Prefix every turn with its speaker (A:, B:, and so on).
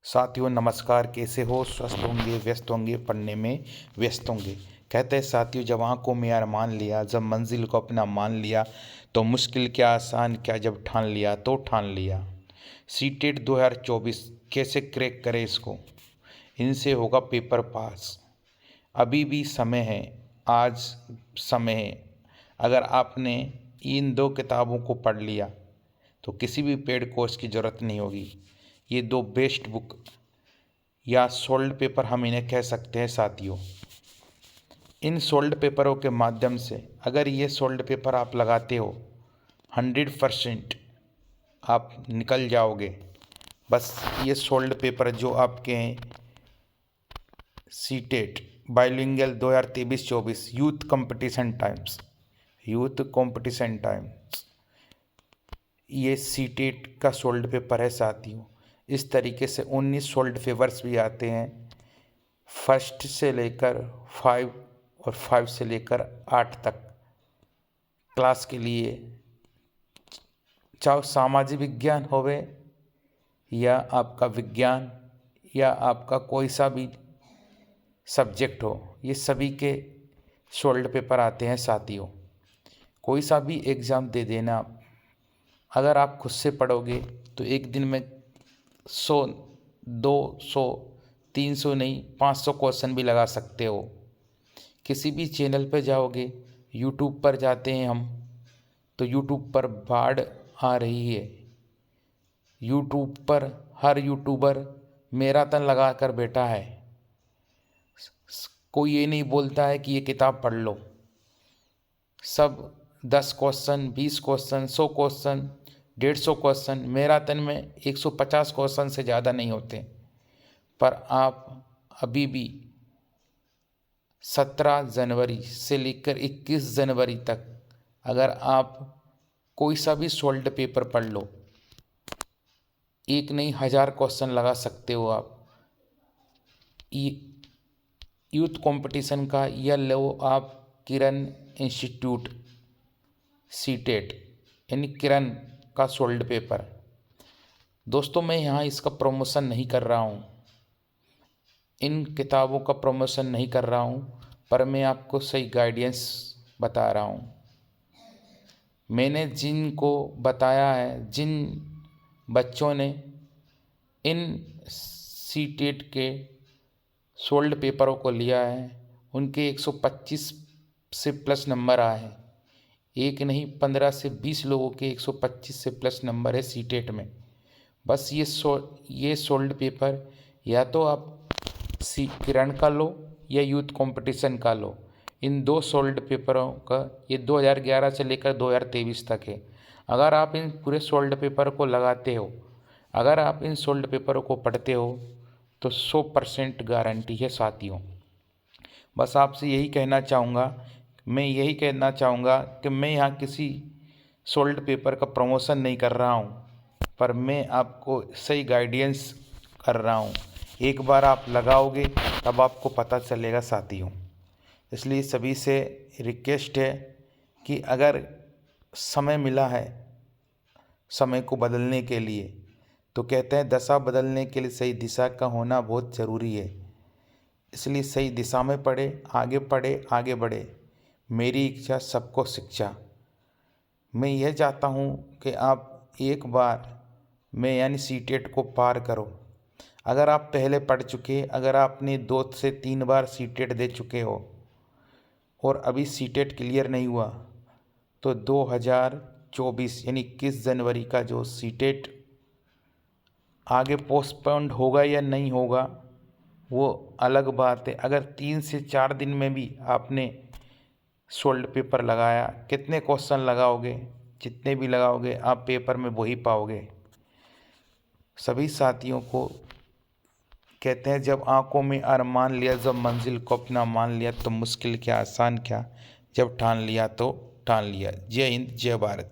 A: साथियों नमस्कार, कैसे हो? स्वस्थ होंगे, व्यस्त होंगे, पढ़ने में व्यस्त होंगे। कहते हैं साथियों, जब आंखों में अरमान लिया, जब मंजिल को अपना मान लिया, तो मुश्किल क्या आसान क्या, जब ठान लिया तो ठान लिया। सीटेट 2024 कैसे क्रैक करें इसको? इनसे होगा पेपर पास। अभी भी समय है, आज समय है। अगर आपने इन 2 किताबों को पढ़ लिया तो किसी भी पेड कोर्स की ज़रूरत नहीं होगी। ये 2 बेस्ट बुक या सोल्ड पेपर हम इन्हें कह सकते हैं साथियों। इन सोल्ड पेपरों के माध्यम से अगर ये सोल्ड पेपर आप लगाते हो 100% आप निकल जाओगे। बस ये सोल्ड पेपर जो आपके हैं, CTET bilingual 2023-24 youth competition times, ये सीटेट का सोल्ड पेपर है साथियों। इस तरीके से 19 सोल्ड पेपर्स भी आते हैं, 1 से लेकर 5 और 5 से लेकर 8 तक क्लास के लिए। चाहे सामाजिक विज्ञान होवे या आपका विज्ञान या आपका कोई सा भी सब्जेक्ट हो, ये सभी के सोल्ड पेपर आते हैं साथियों। कोई सा भी एग्ज़ाम दे देना, अगर आप खुद से पढ़ोगे तो एक दिन में 100, 200, 300 नहीं 500 क्वेश्चन भी लगा सकते हो। किसी भी चैनल पर जाओगे, यूट्यूब पर जाते हैं हम, तो यूट्यूब पर बाढ़ आ रही है। यूट्यूब पर हर यूट्यूबर मैराथन लगा कर बैठा है। कोई ये नहीं बोलता है कि ये किताब पढ़ लो। सब 10 question, 20 question, 100 question, 150 question, marathon में 150 क्वेश्चन से ज़्यादा नहीं होते। पर आप अभी भी 17 जनवरी से लेकर 21 जनवरी तक अगर आप कोई सा भी सोल्ड पेपर पढ़ लो, एक नहीं 1000 क्वेश्चन लगा सकते हो आप। यूथ कंपटीशन का या लो आप किरण इंस्टीट्यूट सीटेट यानी किरण का सोल्ड पेपर। दोस्तों मैं यहाँ इसका प्रमोशन नहीं कर रहा हूँ, इन किताबों का प्रमोशन नहीं कर रहा हूँ, पर मैं आपको सही गाइडेंस बता रहा हूँ। मैंने जिनको बताया है, जिन बच्चों ने इन सीटेट के सोल्ड पेपरों को लिया है, उनके 125 से प्लस नंबर आए हैं। एक नहीं 15 से 20 लोगों के 125 से प्लस नंबर है सीटेट में। बस ये सोल्ड पेपर या तो आप किरण का लो या यूथ कंपटीशन का लो। इन 2 सोल्ड पेपरों का ये 2011 से लेकर 2023 तक है। अगर आप इन पूरे सोल्ड पेपर को लगाते हो, अगर आप इन सोल्ड पेपरों को पढ़ते हो तो 100% गारंटी है साथियों। बस आपसे यही कहना चाहूँगा, कि मैं यहाँ किसी सोल्ड पेपर का प्रमोशन नहीं कर रहा हूँ, पर मैं आपको सही गाइडेंस कर रहा हूँ। एक बार आप लगाओगे तब आपको पता चलेगा साथियों। इसलिए सभी से रिक्वेस्ट है कि अगर समय मिला है समय को बदलने के लिए, तो कहते हैं दशा बदलने के लिए सही दिशा का होना बहुत ज़रूरी है। इसलिए सही दिशा में पढ़े, आगे बढ़े। मेरी इच्छा सबको शिक्षा। मैं यह चाहता हूँ कि आप एक बार मैं यानी सीटेट को पार करो। अगर आप पहले पढ़ चुके, अगर आपने 2 से 3 बार सीटेट दे चुके हो और अभी सीटेट क्लियर नहीं हुआ, तो 2024 यानी 21 जनवरी का जो सीटेट आगे पोस्टपोन्ड होगा या नहीं होगा वो अलग बात है। अगर 3 से 4 दिन में भी आपने सोल्ड पेपर लगाया, कितने क्वेश्चन लगाओगे, जितने भी लगाओगे आप पेपर में वही पाओगे। सभी साथियों को कहते हैं, जब आंखों में अरमान लिया, जब मंजिल को अपना मान लिया, तो मुश्किल क्या आसान क्या, जब ठान लिया तो ठान लिया। जय हिंद, जय भारत।